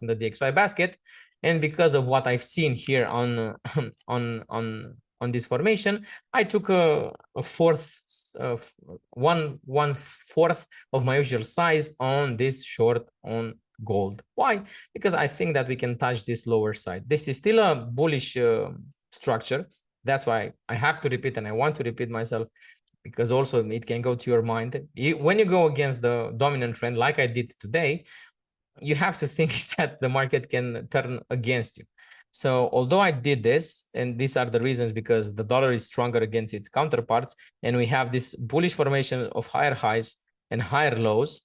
in the DXY basket. And because of what I've seen here on on this formation, I took a fourth, one fourth of my usual size on this short on gold. Why? Because I think that we can touch this lower side. This is still a bullish structure. That's why I have to repeat, and I want to repeat myself, because also it can go to your mind. When you go against the dominant trend, like I did today, you have to think that the market can turn against you. So although I did this, and these are the reasons, because the dollar is stronger against its counterparts, and we have this bullish formation of higher highs and higher lows,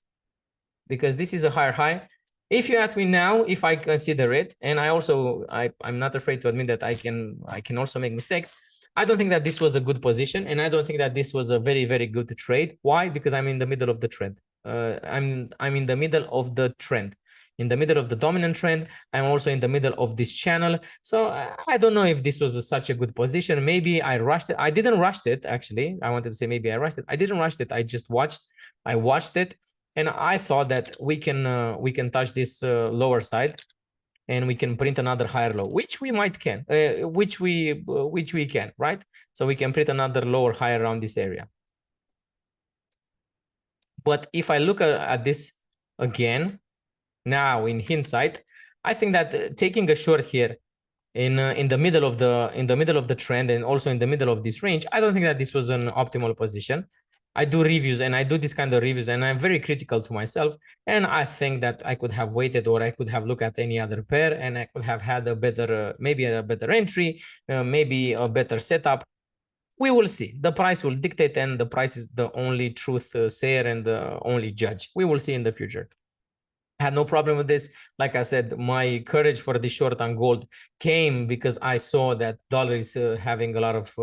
because this is a higher high. If you ask me now if I consider it, and I'm not afraid to admit that I can also make mistakes. I don't think that this was a good position, and I don't think that this was a very, very good trade. Why? Because I'm in the middle of the trend. I'm in the middle of the trend. In the middle of the dominant trend. I'm also in the middle of this channel. So I don't know if this was such a good position. Maybe I rushed it. I didn't rush it, actually. I wanted to say maybe I rushed it. I didn't rush it. I just watched. I watched it, and I thought that we can touch this lower side, and we can print another higher low, which we can, which we can, right? So we can print another lower high around this area. But if I look at this again, now in hindsight, I think that taking a short here in the middle of the trend, and also in the middle of this range, I don't think that this was an optimal position. I do reviews, and I do this kind of reviews, and I'm very critical to myself. And I think that I could have waited, or I could have looked at any other pair, and I could have had a better, maybe a better entry, maybe a better setup. We will see. The price will dictate, and the price is the only truth sayer and the only judge. We will see in the future. I had no problem with this. Like I said, my courage for the short on gold came because I saw that dollar is having a lot of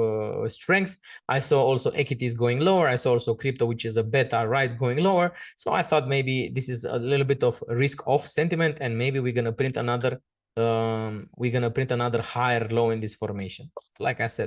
strength. I saw also equities going lower. I saw also crypto, which is a beta, right, going lower. So I thought maybe this is a little bit of risk off sentiment, and maybe we're gonna print another higher low in this formation. Like I said,